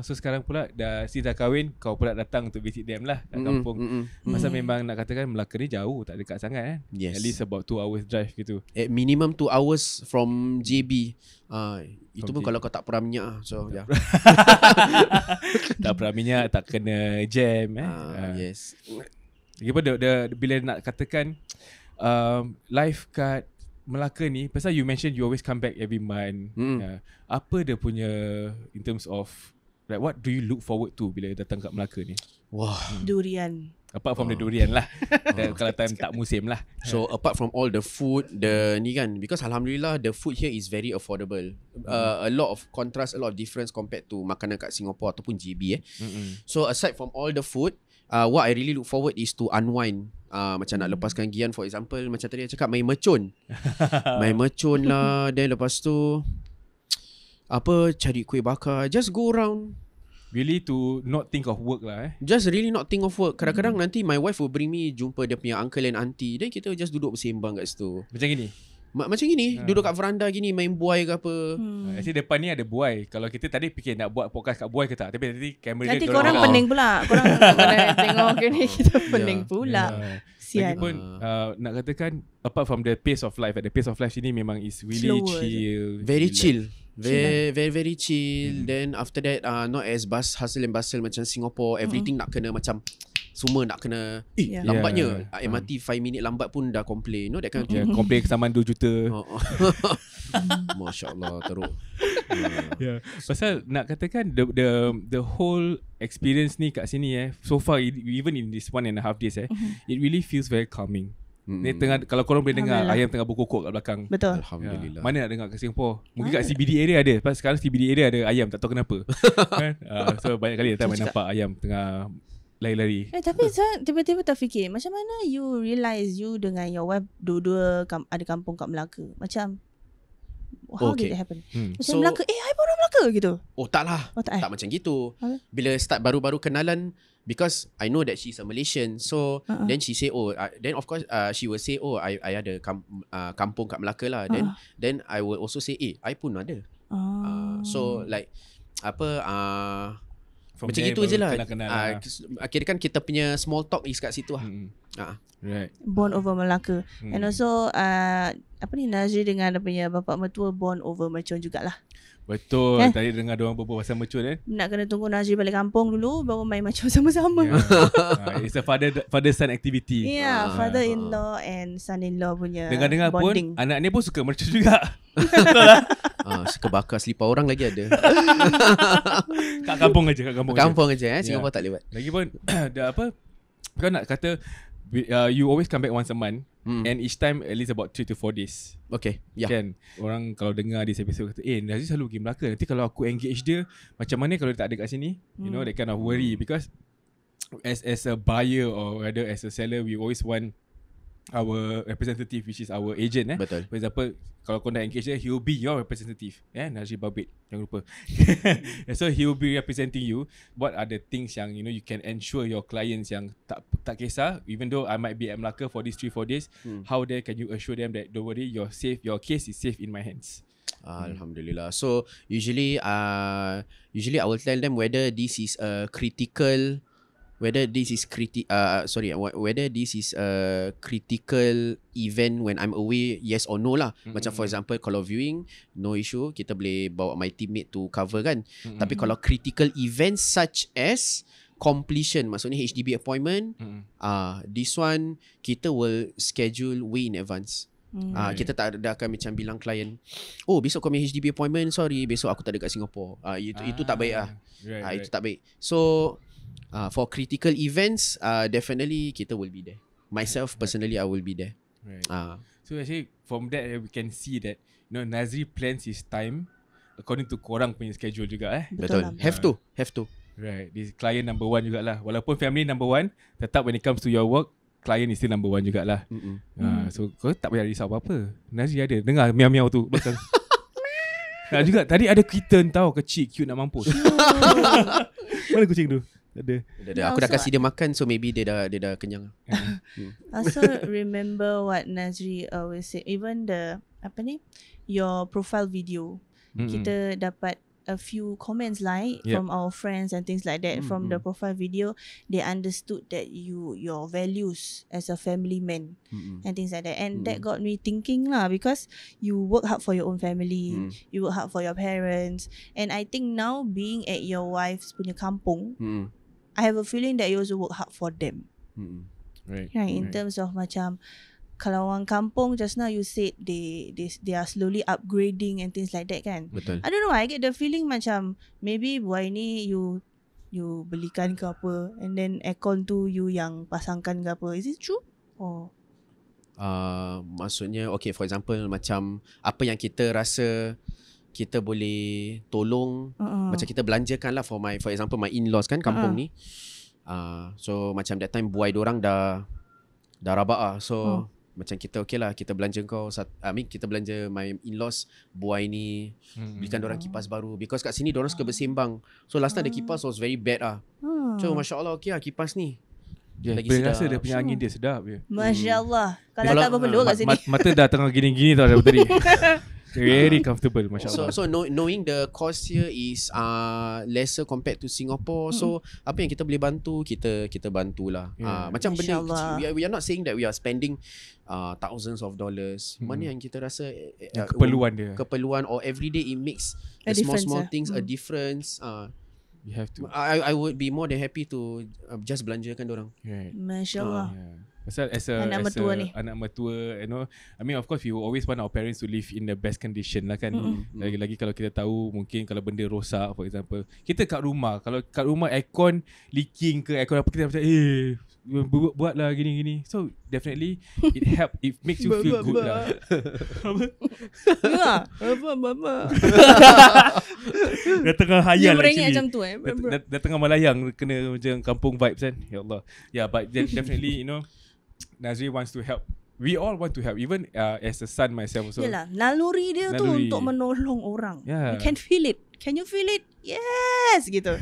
So sekarang pula dah kahwin, kau pula datang untuk visit them lah kat kampung. Pasal memang nak katakan Melaka ni jauh, tak dekat sangat kan. Yes. At least about 2 hours drive gitu. At minimum 2 hours from JB. Itu pun kalau kau tak perah minyak. So yeah. Tak perah minyak, tak kena jam Yes. Lagipun bila nak katakan life kat Melaka ni, pasal you mentioned you always come back every month. Apa dia punya in terms of like what do you look forward to bila datang kat Melaka ni? Wah, durian. Apart from the durian lah. Kalau time tak musim lah. So apart from all the food, the ni kan, because alhamdulillah the food here is very affordable. A lot of contrast, a lot of difference compared to makanan kat Singapore ataupun JB. So aside from all the food, what I really look forward is to unwind. Macam nak lepaskan Gian, for example, macam tadi saya cakap main mercun. Main mercun lah. Then lepas tu cari kuih bakar. Just go around. Really to not think of work lah Just really not think of work. Kadang-kadang nanti my wife will bring me jumpa dia punya uncle and auntie. Then kita just duduk bersembang kat situ. Macam gini. Macam gini, duduk kat veranda gini main buai ke apa. Actually depan ni ada buai. Kalau kita tadi fikir nak buat podcast kat buai ke tak, tapi nanti kamera Nanti korang pening pula. Korang tengok ni kita pening pula. Sian. Lagipun nak katakan, apart from the pace of life, the pace of life sini memang is really Slower. chill. Very chill. Chill. Very chill. Then after that not as hustle and bustle macam Singapore. Everything nak kena macam semua nak kena lambatnya. MRT 5 minit lambat pun dah complain. That kind of thing. Complain kesamaan 2 juta. Masya Allah teruk. Pasal nak katakan the whole experience ni kat sini so far, even in this 1.5 days it really feels very calming. Ni tengah, kalau korang boleh dengar ayam tengah berkokok kat belakang. Betul. Alhamdulillah. Mana nak dengar kat Singapore? Mungkin kat CBD area ada. Pasal sekarang CBD area ada ayam, tak tahu kenapa. Kan? So banyak kali datang nampak ayam tengah lari-lari. Tapi saya tiba-tiba terfikir, macam mana you realise you dengan your wife dua-dua ada kampung kat Melaka? Macam how did it happen? Macam Melaka, I pun orang Melaka gitu. Tak lah. Tak macam gitu. Bila start baru-baru kenalan, because I know that she's a Malaysian, so then she say then of course she will say I ada kampung kat Melaka lah. Then I will also say I pun ada. So like macam gitu je lah. Akhirnya kan kita punya small talk is kat situ lah. Right. Born over Melaka. And also Nazri dengan dia punya bapak mertua born over Mercun jugalah. Betul. Tadi dengar diorang berbual pasal Mercun Nak kena tunggu Nazri balik kampung dulu baru main Mercun sama-sama. It's a father-son activity. Father-in-law and son-in-law punya dengar-dengar bonding. pun anak ni pun suka Mercun juga. Suka bakar selipar orang lagi ada. Kat kampung aja. Singapore tak lewat. Lagipun kau nak kata you always come back once a month, and each time at least about 3 to 4 days. Okay. Kan orang kalau dengar this episode kata Nazri selalu pergi Melaka, nanti kalau aku engage dia macam mana kalau dia tak ada kat sini, you know, that kind of worry. Because as a buyer or rather as a seller, we always want our representative, which is our agent. Betul. For example, kalau kau nak engage dia, he will be your representative. Nazri Babit, jangan lupa. So he will be representing you. What are the things yang you can ensure your clients yang tak kisah, even though I might be at Melaka for these 3-4 days, how there can you assure them that don't worry, you're safe, your case is safe in my hands. Alhamdulillah. So usually I will tell them whether this is a critical whether this is a critical event when I'm away, yes or no lah. Macam for example, kalau viewing, no issue, kita boleh bawa my teammate to cover kan. Tapi kalau critical events such as completion, maksudnya HDB appointment, this one kita will schedule way in advance. Kita tak ada akan macam bilang klien, besok kau punya HDB appointment, sorry besok aku tak ada kat Singapore. Itu tak baik lah. Itu tak baik. So for critical events, definitely kita will be there. Myself personally, I will be there. So actually from that we can see that Nazri plans his time according to korang punya schedule juga. Betul. Have to. Right. This client number 1 jugalah. Walaupun family number 1, tetap when it comes to your work, client is still number 1 jugalah. So kau tak payah risau apa-apa. Nazri ada. Dengar miau-miau tu belakang. Nak juga tadi ada kitten tau, kecil cute nak mampus. Mana kucing tu? Ada. Aku dah kasih dia makan, so maybe dia dah kenyang. Also remember what Nazri always say, even your profile video, kita dapat a few comments from our friends and things like that. From the profile video, they understood that your values as a family man and things like that. And that got me thinking lah, because you work hard for your own family, you work hard for your parents, and I think now being at your wife's punya kampung, I have a feeling that you also work hard for them. Right. In terms of macam, kalau orang kampung, just now you said they are slowly upgrading and things like that kan. Betul. I don't know, I get the feeling macam maybe buat ni you belikan ke apa, and then aircon tu you yang pasangkan ke apa. Is it true? Maksudnya okay, for example macam apa yang kita rasa kita boleh tolong, macam kita belanjakan lah for example my in-laws kan kampung ni. So macam that time buai dorang dah rabak lah. So macam kita okay lah, kita belanja kau, kita belanja my in-laws buai ni, belikan dorang kipas baru, because kat sini dorang suka bersembang. So last time the kipas was very bad lah. So Masya Allah okay lah kipas ni. Lagi sedap. Rasa dia punya angin dia sedap je. Masya Allah. Kalau tak berpeluh kat sini. Mata dah tengah gini-gini tau dari tadi. Very comfortable, Masya Allah. So knowing the cost here is lesser compared to Singapore. So apa yang kita boleh bantu, kita bantulah. Macam benda we are not saying that we are spending thousands of dollars. Mana yang kita rasa keperluan dia. Keperluan, or everyday it makes the small things a difference. You have to. I would be more than happy to just belanjakan dorang. Right. Masya Allah. Pasal as anak mertua, you know, I mean of course we will always want our parents to live in the best condition lah kan. Lagi-lagi kalau kita tahu mungkin kalau benda rosak, for example, kita kat rumah, kalau kat rumah aircon leaking ke aircon apa, kita macam buatlah gini-gini. So definitely it makes you feel good lah. Apa? Dah tengah hayal actually. Dia macam tu dah tengah melayang, kena macam kampung vibes kan. Ya Allah. Yeah, but definitely you know, Nazri wants to help. We all want to help. Even as a son myself also. Yalah, naluri dia tu untuk menolong orang. Yeah. You can feel it. Can you feel it? Yes, gitu.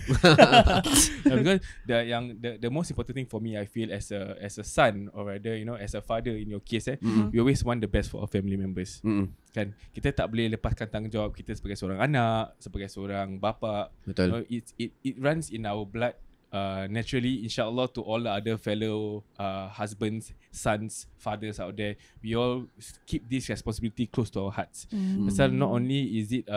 Because the most important thing for me, I feel as a son, or rather you know as a father in your case, we always want the best for our family members. Kan, kita tak boleh lepaskan tanggungjawab kita sebagai seorang anak, sebagai seorang bapa. Betul. You know, it runs in our blood. Naturally, insyaAllah, to all the other fellow husbands, sons, fathers out there, we all keep this responsibility close to our hearts. Pasal not only is it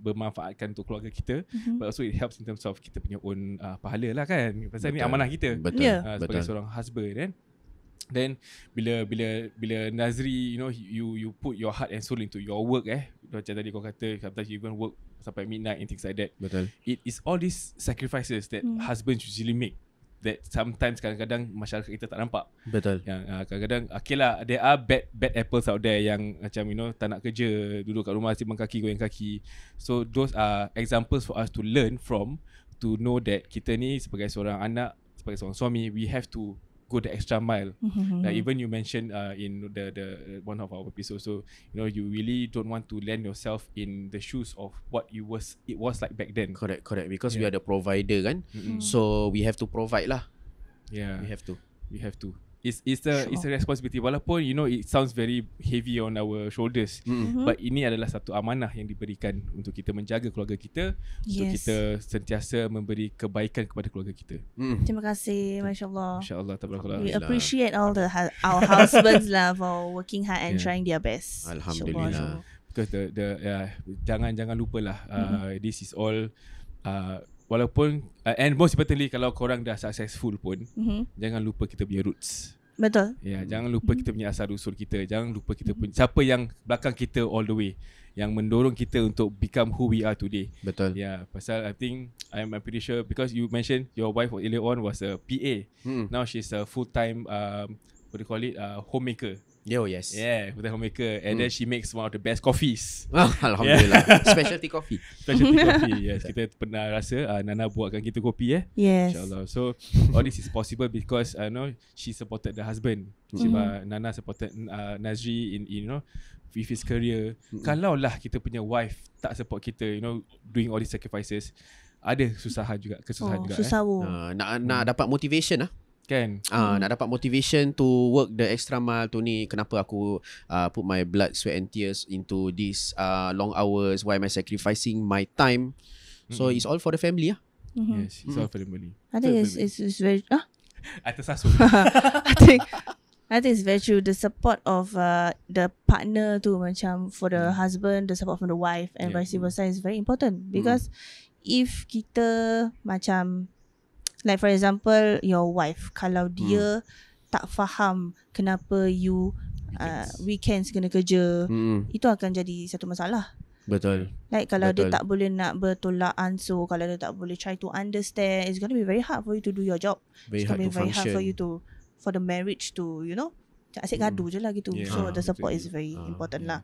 bermanfaatkan untuk keluarga kita, but also it helps in terms of kita punya own pahala lah kan. Pasal ni amanah kita. Betul. Sebagai seorang husband kan. Then bila Nazri, you know, you put your heart and soul into your work, macam tadi kau kata sometimes you even work sampai midnight and things like that. Betul. It is all these sacrifices that husbands usually make, that sometimes kadang-kadang masyarakat kita tak nampak. Betul. Yang kadang-kadang okay lah, there are bad apples out there yang macam you know tak nak kerja, duduk kat rumah simpan kaki, goyang kaki. So those are examples for us to learn from, to know that kita ni sebagai seorang anak, sebagai seorang suami, we have to go the extra mile. Like even you mentioned in the one of our episodes, so you know you really don't want to land yourself in the shoes of what it was like back then. Correct. Because we are the provider kan. So we have to provide lah. Yeah, we have to. It's a responsibility. Walaupun you know it sounds very heavy on our shoulders, but ini adalah satu amanah yang diberikan untuk kita menjaga keluarga kita, untuk kita sentiasa memberi kebaikan kepada keluarga kita. Terima kasih, masya-Allah. Masya-Allah, tabarakallah. We appreciate all our husbands lah for working hard and trying their best. Alhamdulillah. Because jangan lupalah, this is all walaupun and most importantly, kalau korang dah successful pun, jangan lupa kita punya roots. Betul. Jangan lupa kita punya asal usul kita. Jangan lupa kita punya siapa yang belakang kita all the way, yang mendorong kita untuk become who we are today. Betul. Pasal I think I'm pretty sure, because you mentioned your wife earlier on was a PA. Now she's a full-time what do you call it, homemaker. Yes. Yeah, full-time homemaker, and then she makes one of the best coffees. Alhamdulillah. Specialty coffee. Yes, kita pernah rasa Nana buatkan kita kopi Yes. InsyaAllah. So all this is possible because she supported the husband. Nana supported Nazri in you know with his career. Kalau lah kita punya wife tak support kita, you know, doing all these sacrifices, ada kesusahan juga. Susah. Nak dapat motivation kan. Nak dapat motivation to work the extra mile tu ni. Kenapa aku put my blood, sweat and tears into these long hours? Why am I sacrificing my time? So it's all for the family. Yes, it's all for the family. I think it's very Atas asul. I think it's very true. The support of the partner tu, macam for the husband, the support from the wife and vice versa is very important. Because if kita macam, like for example, your wife, kalau dia tak faham kenapa you weekends kena kerja, itu akan jadi satu masalah. Betul. Like kalau dia tak boleh nak bertolak ansur, kalau dia tak boleh try to understand, it's going to be very hard for you to do your job. It's going to be very hard for you to, for the marriage to, you know, asyik gaduh je lah gitu. So the support is very important lah.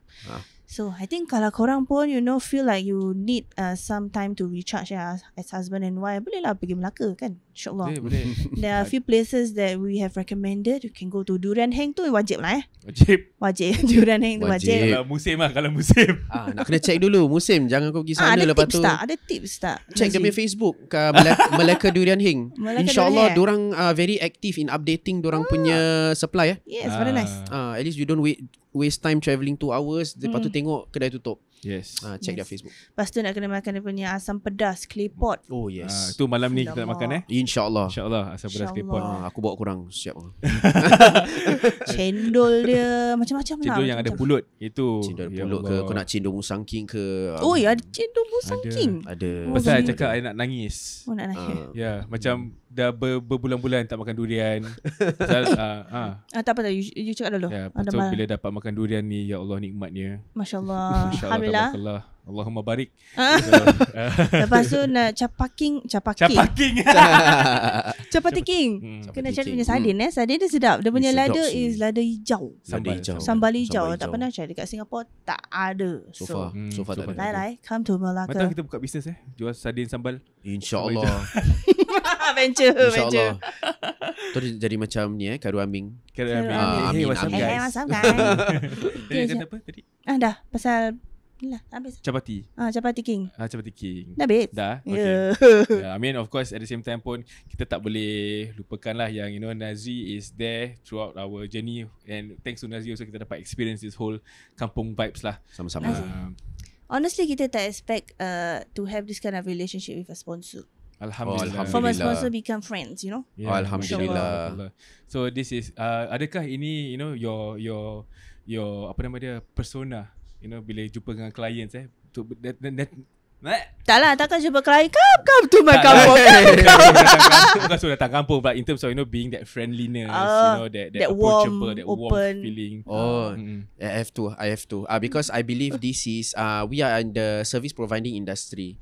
So I think kalau korang pun feel like you need some time to recharge as husband and wife, bolehlah pergi Melaka kan, insyaAllah. Boleh. There are a few places that we have recommended. You can go to Durian Hang tu wajib lah Wajib. Durian Hang tu wajib. Kalau musim lah, kalau musim. Nak kena check dulu musim. Jangan kau pergi sana Ada lepas tips tu. tak? Ada tips tak? Check dia punya Facebook Melaka Durian Hang. Melaka InsyaAllah Durian dorang very active in updating dorang punya supply Yes, very nice. At least you don't waste time travelling 2 hours. Lepas tu tengok kedai tutup. Yes. Check their Facebook. Lepas tu nak kena makan dia punya asam pedas, clay pot. Oh yes. Tu malam ni kita nak makan InsyaAllah. InsyaAllah asam pedas InsyaAllah. klepot. Aku bawa korang. Siap. Cendol dia macam-macam lah. Cendol yang ada pulut itu. Cendol Ya pulut ke, Allah. kau nak cendol musang king ke. Oh ya, ada cendol musang Ada. king. Ada. Pasal Ada. cakap I nak nangis. Oh nak nangis. Ya, macam dah berbulan-bulan tak makan durian. Pasal Tak apa tak, you cakap dulu. ya, Ada betul mal. bila dapat makan durian ni, ya Allah nikmatnya. Masya Allah. Masya-Allah, Alhamdulillah. tabarakallah. Allahumma barik. Lepas tu nak Capati king. Kena cari punya sardin Sardin dia sedap. Dia punya Sedap lada sih. is lada hijau. Sambal hijau. Sambal hijau. Sambal Tak pernah try dekat Singapore, tak ada. So far tak ada. Lai come to Mantap Melaka. kita buka bisnes jual sardin sambal. InsyaAllah. Venture. InsyaAllah. Tu jadi macam ni Khairul Aming. Hey, what's up amin. guys? What's up guys? Tadi kata apa tadi? Dah pasal inilah habis. Chapati. Capati king. Chapati king. Dah habis. Dah. Ya. Okay. I mean of course at the same time pun kita tak boleh lupakan lah yang Nazri is there throughout our journey, and thanks to Nazri also kita dapat experience this whole kampung vibes lah. Sama-sama. Honestly, kita tak expect to have this kind of relationship with a sponsor. Alhamdulillah. From a Alhamdulillah. sponsor become friends, Yeah, Alhamdulillah. So this is adakah ini your apa nama dia persona bila jumpa dengan clients Tak lah, takkan jumpa klien. Come to my kampung. bukan suruh datang kampung, but in terms of being that friendliness, that warm, approachable, that warm open. feeling. I have to. Because I believe this is we are in the service providing industry.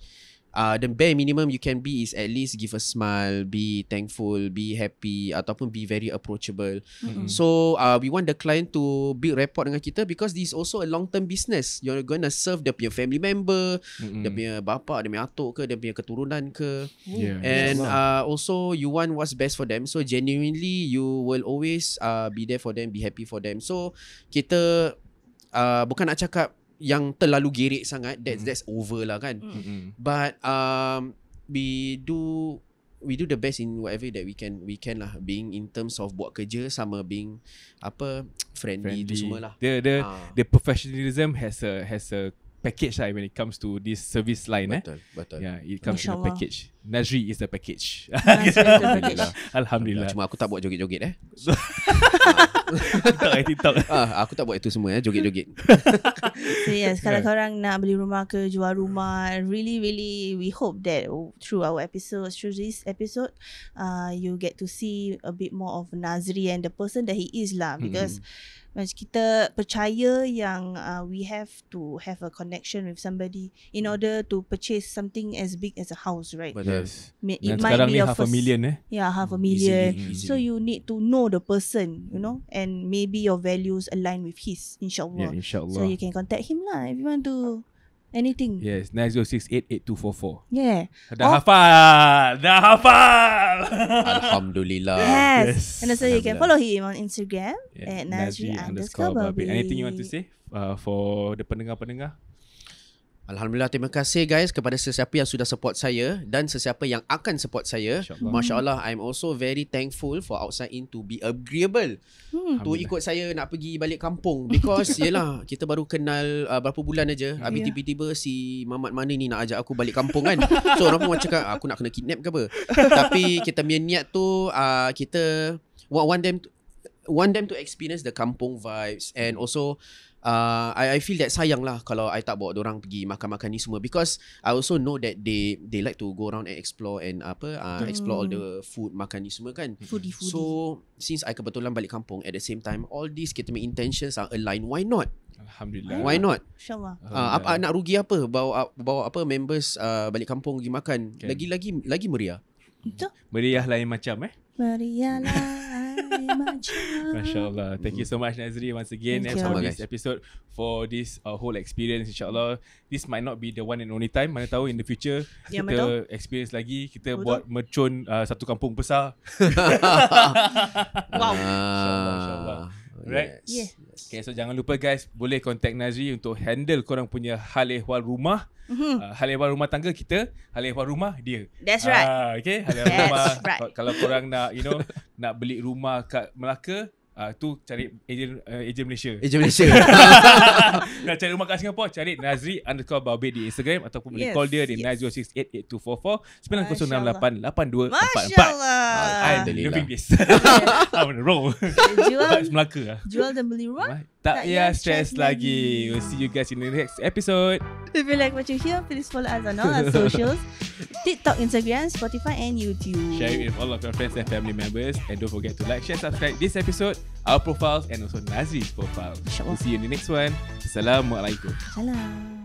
The bare minimum you can be is at least give a smile, be thankful, be happy, ataupun be very approachable. So we want the client to build rapport dengan kita, because this is also a long term business. You're gonna serve dia punya family member, dia punya bapa, dia punya atuk ke, dia punya keturunan ke. Yeah. And also you want what's best for them. So genuinely you will always be there for them, be happy for them. So kita bukan nak cakap yang terlalu gerik sangat, that's over lah kan. But we do the best in whatever that we can lah, being in terms of buat kerja sama being friendly tu semua lah. The professionalism has a package lah when it comes to this service line. Betul. Yeah, it comes in a InsyaAllah. package. Nazri is the package. Alhamdulillah. Alhamdulillah. Cuma aku tak buat joget-joget TikTok. Aku tak buat itu semua joget-joget. So yes, kalau korang nak beli rumah ke, jual rumah, really we hope that through our episodes, through this episode, you get to see a bit more of Nazri and the person that he is lah. Because macam kita percaya yang we have to have a connection with somebody in order to purchase something as big as a house, right? Yes. It Dan might sekarang be ni your half a first- million Yeah, half a million. Easily. So you need to know the person, and maybe your values align with his, insyaAllah. Yeah, insyaAllah. So you can contact him lah if you want to anything. Yes, 906882244. Yeah. Dah hafal. Yes. Alhamdulillah. Yes. And also you can Alhamdulillah. follow him on Instagram Yeah, at Nazri_Babik. Anything you want to say for the pendengar-pendengar? Alhamdulillah, terima kasih guys kepada sesiapa yang sudah support saya dan sesiapa yang akan support saya. InsyaAllah. Masya Allah, I'm also very thankful for Outside In to be agreeable. Tu ikut saya nak pergi balik kampung, because yelah, kita baru kenal berapa bulan aja. Habis tiba-tiba si Mamat mana ni nak ajak aku balik kampung kan. So orang pun macam cakap aku nak kena kidnap ke apa. Tapi kita punya niat tu kita want them to experience the kampung vibes, and also I feel that sayang lah kalau I tak bawa dorang pergi makan-makan ni semua, because I also know that they like to go around and explore and explore all the food, makan ni semua kan. Foodie. So since I kebetulan balik kampung, at the same time all these kita punya intentions are aligned. Why not? Alhamdulillah. Why not? InsyaAllah. Nak rugi apa bawa members balik kampung pergi makan. Kan. Lagi meriah. Betul. Meriah lain macam Meriahlah Masya Allah. Thank you so much Nazri once again Thank you. for Sama, this guys. episode, for this whole experience. InsyaAllah this might not be the one and only time. Mana tahu in the future Ya, kita betul. experience lagi, kita Betul. buat mercun satu kampung besar. Wow. InsyaAllah. Right? Yeah. Okay, so jangan lupa guys, boleh contact Nazri untuk handle korang punya hal ehwal rumah. Hal ehwal rumah tangga kita, hal ehwal rumah dia. That's right. Okay, hal ehwal That's rumah. right. Kalau korang nak, nak beli rumah kat Melaka, tu cari ejen Malaysia. Ejen Malaysia. Nak cari rumah kat Singapura, cari Nazri_Baobed di Instagram ataupun boleh call dia di 906888244 90688244. Masya Allah. I'm living this. I'm on a roll. Jual, Melaka. jual dan beli rumah. Tak payah stress lagi. We'll see you guys in the next episode. If you like what you hear, please follow us on all our socials. TikTok, Instagram, Spotify and YouTube. Share it with all of your friends and family members. And don't forget to like, share, subscribe this episode, our profiles and also Nazri's profile. InsyaAllah. We'll see you in the next one. Assalamualaikum. Salam.